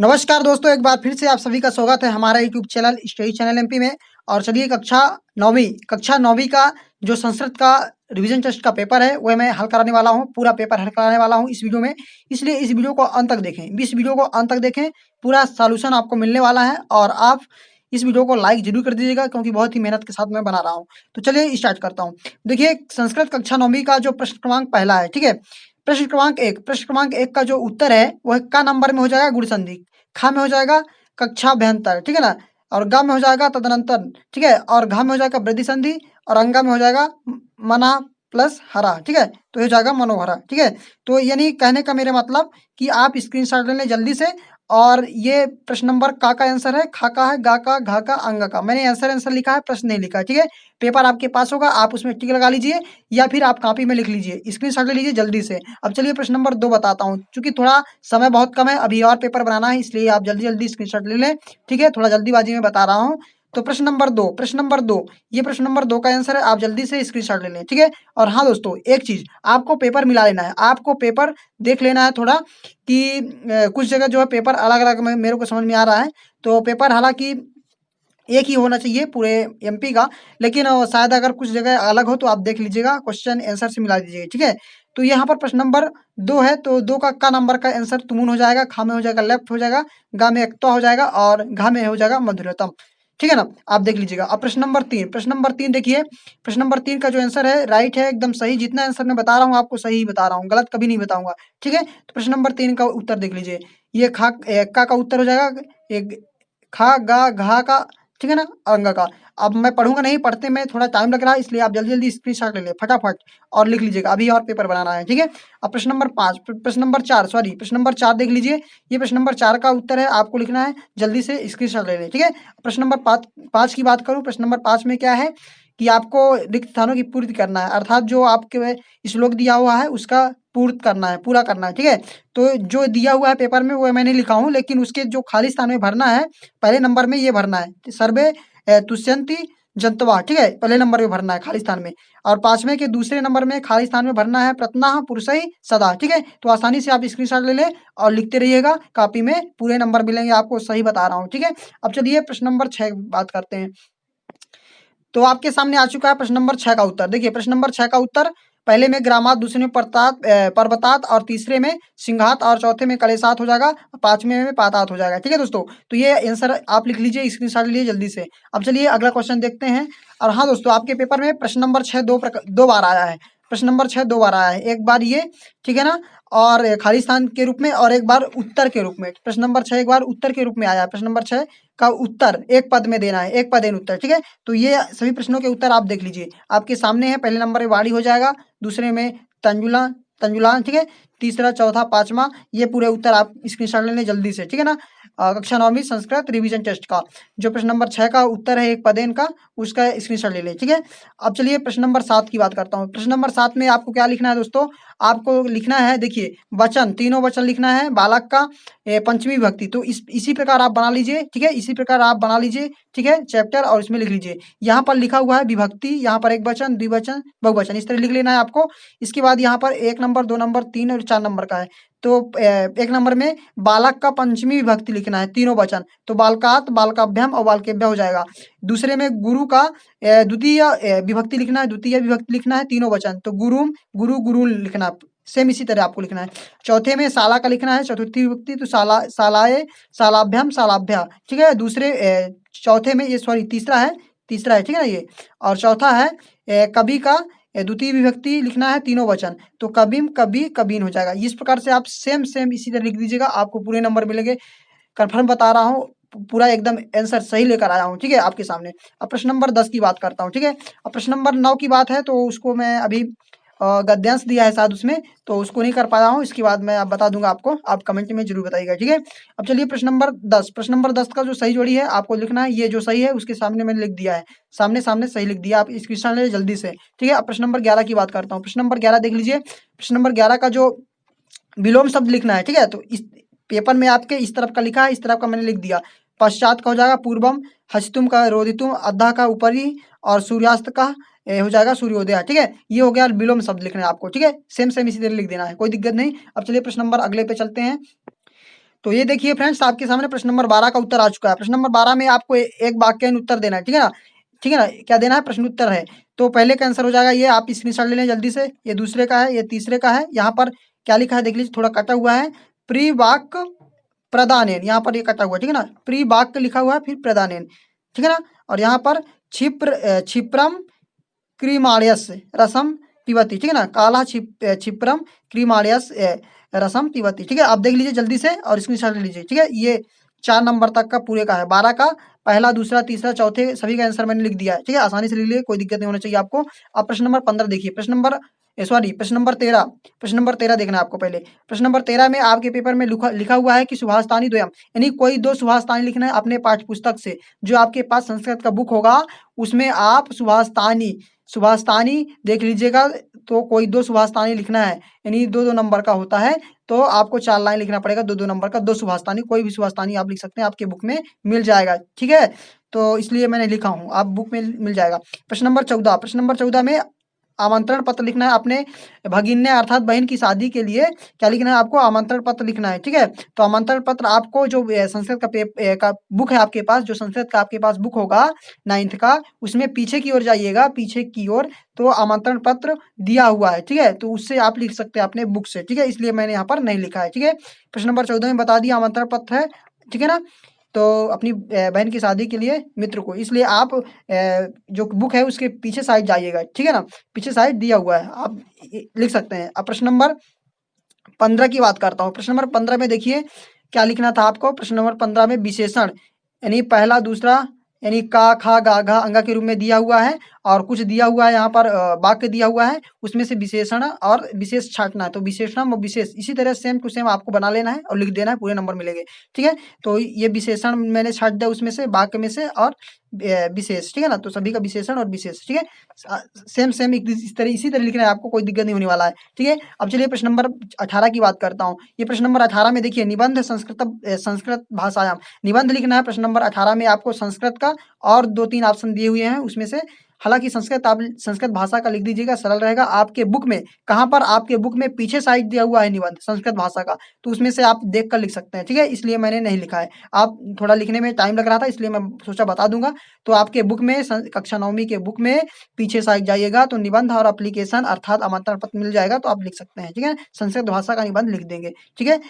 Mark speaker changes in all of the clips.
Speaker 1: नमस्कार दोस्तों, एक बार फिर से आप सभी का स्वागत है हमारा YouTube channel study channel MP में। और चलिए कक्षा नौवीं का जो संस्कृत का रिवीजन टेस्ट का पेपर है वह मैं हल कराने वाला हूँ। पूरा पेपर हल कराने वाला हूँ इस वीडियो में, इसलिए इस वीडियो को अंत तक देखें। इस वीडियो को अंत तक देखें, पूरा सॉल्यूशन आपको मिलने वाला है। और आप इस वीडियो को लाइक जरूर कर दीजिएगा क्योंकि बहुत ही मेहनत के साथ मैं बना रहा हूँ। तो चलिए स्टार्ट करता हूँ। देखिए, संस्कृत कक्षा नौवीं का जो प्रश्न क्रमांक पहला है, ठीक है। प्रश्न क्रमांक एक का जो उत्तर है वह का नंबर में हो जाएगा गुण संधि, खा में हो जाएगा कक्षाभ्यंतर, ठीक है ना। और ग में हो जाएगा तदनंतर, ठीक है। और घ में हो जाएगा वृद्धि संधि और अंगा में हो जाएगा मना प्लस हरा, ठीक है। तो ये हो जाएगा मनोहरा, ठीक है। तो यानी कहने का मेरे मतलब कि आप स्क्रीनशॉट ले लें जल्दी से। और ये प्रश्न नंबर का आंसर है, खा का है, गा का, घा का, अंग का। मैंने आंसर लिखा है, प्रश्न नहीं लिखा है, ठीक है। पेपर आपके पास होगा, आप उसमें टिक लगा लीजिए या फिर आप कॉपी में लिख लीजिए, स्क्रीनशॉट ले लीजिए जल्दी से। अब चलिए प्रश्न नंबर 2 बताता हूँ, क्योंकि थोड़ा समय बहुत कम है, अभी और पेपर बनाना है, इसलिए आप जल्दी-जल्दी स्क्रीनशॉट ले लें, ठीक है। थोड़ा जल्दीबाजी में बता रहा हूँ। तो प्रश्न नंबर 2, ये प्रश्न नंबर 2 का आंसर है, आप जल्दी से स्क्रीनशॉट ले लें, ठीक है। और हाँ दोस्तों, एक चीज़, आपको पेपर मिला लेना है, आपको पेपर देख लेना है थोड़ा कि कुछ जगह जो है पेपर अलग-अलग में मेरे को समझ में आ रहा है। तो पेपर हालाँकि एक ही होना चाहिए पूरे एमपी का, लेकिन शायद अगर कुछ जगह अलग हो तो आप देख लीजिएगा, क्वेश्चन आंसर से मिला दीजिएगा, ठीक है। तो यहाँ पर प्रश्न नंबर 2 है, तो 2 का नंबर का आंसर तुमुन हो जाएगा, खा में हो जाएगा लेफ्ट हो जाएगा, गा में एक्ता हो जाएगा और घा में हो जाएगा मधुरतम, ठीक है ना। आप देख लीजिएगा। अब प्रश्न नंबर 3 देखिए, प्रश्न नंबर 3 का जो आंसर है राइट है, एकदम सही। जितना आंसर मैं बता रहा हूँ आपको सही बता रहा हूँ, गलत कभी नहीं बताऊंगा, ठीक है। तो प्रश्न नंबर 3 का उत्तर देख लीजिए, ये का उत्तर हो जाएगा एक खा गा घा का, ठीक है ना, अंग का। अब मैं पढ़ूंगा नहीं, पढ़ते में थोड़ा टाइम लग रहा है, इसलिए आप जल्दी-जल्दी स्क्रीनशॉट ले लें फटाफट और लिख लीजिएगा, अभी और पेपर बनाना है, ठीक है। अब प्रश्न नंबर 4 देख लीजिए, ये प्रश्न नंबर 4 का उत्तर है, आपको लिखना है, जल्दी से स्क्रीनशॉट ले लें, ठीक है। प्रश्न नंबर 5 की बात करूँ, प्रश्न नंबर 5 में क्या है कि आपको रिक्त स्थानों की पूर्ति करना है, अर्थात जो आपके श्लोक दिया हुआ है उसका पूर्त करना है, पूरा करना है, ठीक है। तो जो दिया हुआ है पेपर में वो मैंने लिखा हूँ, लेकिन उसके जो खाली स्थान में भरना है, पहले नंबर में ये भरना है, सर्वे तुष्यंती जंतवा, ठीक है, पहले नंबर में भरना है खाली स्थान में। और 5वें के दूसरे नंबर में खाली स्थान में भरना है प्रत्नः पुरुषै सदा, ठीक है। तो आसानी से आप स्क्रीनशॉट ले लें और लिखते रहिएगा, कॉपी में पूरे नंबर मिलेंगे आपको, सही बता रहा हूँ, ठीक है। अब चलिए प्रश्न नंबर 6 बात करते हैं। तो आपके सामने आ चुका है प्रश्न नंबर 6 का उत्तर। देखिए, प्रश्न नंबर 6 का उत्तर, पहले में ग्रामात, दूसरे में पर्वतात और तीसरे में सिंघात और चौथे में कलेसात हो जाएगा, पांचवें में पातात हो जाएगा, ठीक है दोस्तों। तो ये आंसर आप लिख लीजिए, स्क्रीनशॉट लीजिए जल्दी से। अब चलिए अगला क्वेश्चन देखते हैं। और हाँ दोस्तों, आपके पेपर में प्रश्न नंबर 6 दो बार आया है, प्रश्न नंबर 6 दो बार आया है, एक बार ये, ठीक है ना, और खाली स्थान के रूप में, और एक बार उत्तर के रूप में। प्रश्न नंबर 6 एक बार उत्तर के रूप में आया है, प्रश्न नंबर 6 का उत्तर एक पद में देना है, एक पद एन उत्तर, ठीक है। तो ये सभी प्रश्नों के उत्तर आप देख लीजिए, आपके सामने है। पहले नंबर में वाणी हो जाएगा, दूसरे में तंजुला तंजुलान, ठीक है, तीसरा, चौथा, पांचवा, ये पूरे उत्तर आप स्क्रीनशॉट ले लें जल्दी से, ठीक है ना। कक्षा 9वीं संस्कृत रिवीजन टेस्ट का जो प्रश्न नंबर 6 का उत्तर है एक पदेन का, उसका स्क्रीनशॉट ले लें, ठीक है। अब चलिए प्रश्न नंबर 7 की बात करता हूँ। प्रश्न नंबर 7 में आपको क्या लिखना है दोस्तों, आपको लिखना है, देखिए, वचन, तीनों वचन लिखना है बालक का, पंचमी विभक्ति। तो इसी प्रकार आप बना लीजिए, ठीक है, इसी प्रकार आप बना लीजिए, ठीक है, चैप्टर, और इसमें लिख लीजिए। यहाँ पर लिखा हुआ है विभक्ति, यहाँ पर एक वचन, द्विवचन, बहुवचन, इस तरह लिख लेना है आपको। इसके बाद यहाँ पर 1 नंबर, 2 नंबर, 3 और 4 नंबर का है। तो 1 नंबर में बालक का पंचमी विभक्ति लिखना है, तीनों वचन, तो बालकात, बालकाभ्याम और बालकेभ्य हो जाएगा। दूसरे में गुरु का द्वितीय विभक्ति लिखना है, द्वितीय विभक्ति लिखना है, तीनों वचन, तो गुरुम, गुरु, गुरुल लिखना है, सेम इसी तरह आपको लिखना है। चौथे में शाला का लिखना है, चतुर्थी विभक्ति, तो शाला, शालाए, शालाभ्याम, शालाभ्या, ठीक है। चौथे में ये, सॉरी, तीसरा है, ठीक है ना ये। और चौथा है कवि का द्वितीय विभक्ति लिखना है, तीनों वचन, तो कबीम, कभी, कबीन हो जाएगा। इस प्रकार से आप सेम सेम इसी तरह लिख दीजिएगा, आपको पूरे नंबर मिलेंगे, कन्फर्म बता रहा हूँ, पूरा एकदम आंसर सही लेकर आया हूँ, ठीक है, आपके सामने। अब प्रश्न नंबर 10 की बात करता हूँ, ठीक है। अब प्रश्न नंबर 9 की बात है, तो उसको मैं अभी गद्यांश दिया है शायद उसमें, तो उसको नहीं कर पाया हूँ, इसके बाद मैं अब बता दूंगा आपको, आप कमेंट में जरूर बताइएगा, ठीक है। अब चलिए प्रश्न नंबर 10 का जो सही जोड़ी है आपको लिखना है, ये जो सही है उसके सामने मैंने लिख दिया है, सामने सामने सही लिख दिया, आप स्क्रीनशॉट ले जल्दी से, ठीक है। अब प्रश्न नंबर 11 की बात करता हूँ। प्रश्न नंबर 11 देख लीजिए, प्रश्न नंबर 11 का जो विलोम शब्द लिखना है, ठीक है। तो इस पेपर में आपके इस तरफ का लिखा है, इस तरफ का मैंने लिख दिया। पश्चात का हो जाएगा पूर्वम, हसितुम का रोदितुम, अद्धा का ऊपरी, और सूर्यास्त का हो जाएगा सूर्योदय, ठीक है। ये हो गया विलोम शब्द लिखना है आपको, ठीक है, सेम सेम इसी तरह लिख देना है, कोई दिक्कत नहीं। अब चलिए प्रश्न नंबर अगले पे चलते हैं। तो ये देखिए फ्रेंड्स, आपके सामने प्रश्न नंबर 12 का उत्तर आ चुका है। प्रश्न नंबर 12 में आपको एक वाक्य उत्तर देना है, ठीक है ना? ठीक है ना? क्या देना है? प्रश्न उत्तर है। तो पहले का आंसर हो जाएगा ये, आप स्क्रीनशॉट ले लें जल्दी से। ये दूसरे का है, ये तीसरे का है। यहाँ पर क्या लिखा है देख लीजिए, थोड़ा कटा हुआ है। प्रीवाक प्रदानेन, यहाँ पर ये कटा हुआ है, ठीक है ना? प्रीवाक लिखा हुआ है, फिर प्रदानेन, ठीक है ना? और यहाँ पर क्षिप्रम क्रीमाणयस रसम पिबती, ठीक है ना? काला क्षिप्रम क्रीमाणयस रसम पिबती, ठीक है? आप देख लीजिए जल्दी से और स्क्रीनशॉट ले लीजिए, ठीक है? ये 4 नंबर तक का पूरे का है, 12 का पहला, दूसरा, तीसरा, चौथे सभी का आंसर मैंने लिख दिया है, ठीक है? आसानी से लिख लीजिए, कोई दिक्कत नहीं होना चाहिए आपको। अब प्रश्न नंबर 15 देखिए, प्रश्न नंबर 13, प्रश्न नंबर 13 देखना है आपको पहले। प्रश्न नंबर 13 में आपके पेपर में लिखा हुआ है कि सुभाषतानी द्वयम, यानी कोई 2 सुभाषतानी लिखना है अपने पाठ्य पुस्तक से। जो आपके पास संस्कृत का बुक होगा उसमें आप सुभाषतानी देख लीजिएगा, तो कोई 2 सुभाषतानी लिखना है, यानी 2-2 नंबर का होता है, तो आपको 4 लाइन लिखना पड़ेगा, 2-2 नंबर का, 2 सुभाषतानी, कोई भी सुभाषतानी आप लिख सकते हैं, आपके बुक में मिल जाएगा, ठीक है? तो इसलिए मैंने लिखा हूँ, आप बुक में मिल जाएगा। प्रश्न नंबर 14 में आमंत्रण पत्र लिखना है अपने भगिनी अर्थात बहन की शादी के लिए। क्या लिखना है आपको? आमंत्रण पत्र लिखना है, ठीक है? तो आमंत्रण पत्र आपको जो संस्कृत का बुक है आपके पास, जो संस्कृत का आपके पास बुक होगा 9th का, उसमें पीछे की ओर जाइएगा, पीछे की ओर, तो आमंत्रण पत्र दिया हुआ है, ठीक है? तो उससे आप लिख सकते हैं अपने बुक से, ठीक है? इसलिए मैंने यहाँ पर नहीं लिखा है, ठीक है? प्रश्न नंबर 14 में बता दिया आमंत्रण पत्र है, ठीक है ना? तो अपनी बहन की शादी के लिए मित्र को, इसलिए आप जो बुक है उसके पीछे साइड जाइएगा, ठीक है ना? पीछे साइड दिया हुआ है, आप लिख सकते हैं। अब प्रश्न नंबर 15 की बात करता हूँ। प्रश्न नंबर 15 में देखिए क्या लिखना था आपको। प्रश्न नंबर 15 में विशेषण, यानी पहला, दूसरा, यानी का, खा, गा, घा, अंगा के रूप में दिया हुआ है, और कुछ दिया हुआ है यहाँ पर वाक्य दिया हुआ है, उसमें से विशेषण और विशेष छांटना है। तो विशेषण और विशेष इसी तरह सेम टू सेम आपको बना लेना है और लिख देना है, पूरे नंबर मिलेंगे, ठीक है? तो ये विशेषण मैंने छाट दिया उसमें से, वाक्य में से, और विशेष, ठीक है ना? तो सभी का विशेषण और विशेष, ठीक है? सेम इसी तरह लिखना है आपको, कोई दिक्कत नहीं होने वाला है, ठीक है? अब चलिए प्रश्न नंबर 18 की बात करता हूँ। ये प्रश्न नंबर 18 में देखिए, निबंध संस्कृत भाषायाम, निबंध लिखना है। प्रश्न नंबर 18 में आपको संस्कृत का और 2-3 ऑप्शन दिए हुए हैं उसमें से, हालांकि संस्कृत भाषा का लिख दीजिएगा, सरल रहेगा। आपके बुक में, कहाँ पर? आपके बुक में पीछे साइड दिया हुआ है निबंध संस्कृत भाषा का, तो उसमें से आप देख कर लिख सकते हैं, ठीक है? इसलिए मैंने नहीं लिखा है, आप थोड़ा लिखने में टाइम लग रहा था, इसलिए मैं सोचा बता दूंगा। तो आपके बुक में, कक्षा 9वीं के बुक में पीछे साइड जाइएगा, तो निबंध और एप्लीकेशन अर्थात आमंत्रण पत्र मिल जाएगा, तो आप लिख सकते हैं, ठीक है? संस्कृत भाषा का निबंध लिख देंगे, ठीक है,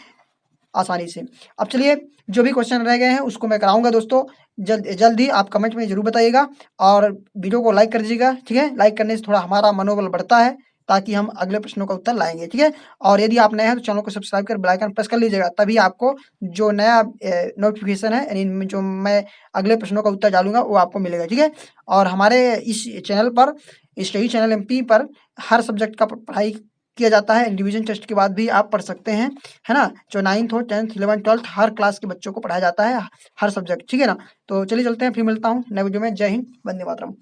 Speaker 1: आसानी से। अब चलिए जो भी क्वेश्चन रह गए हैं उसको मैं कराऊंगा दोस्तों, जल्द ही। आप कमेंट में जरूर बताइएगा और वीडियो को लाइक कर दीजिएगा, ठीक है? लाइक करने से थोड़ा हमारा मनोबल बढ़ता है, ताकि हम अगले प्रश्नों का उत्तर लाएंगे, ठीक है? और यदि आप नए हैं तो चैनल को सब्सक्राइब कर बेल आइकन प्रेस कर लीजिएगा, तभी आपको जो नया नोटिफिकेशन है, यानी जो मैं अगले प्रश्नों का उत्तर डालूंगा वो आपको मिलेगा, ठीक है? और हमारे इस चैनल पर, स्टडी चैनल एमपी पर, हर सब्जेक्ट का पढ़ाई किया जाता है। रिवीजन टेस्ट के बाद भी आप पढ़ सकते हैं, है ना? जो 9th हो, 10th, 11th, 12th हर क्लास के बच्चों को पढ़ाया जाता है, हर सब्जेक्ट, ठीक है ना? तो चलिए चलते हैं, फिर मिलता हूँ नए वीडियो में। जय हिंद, वंदे मातरम।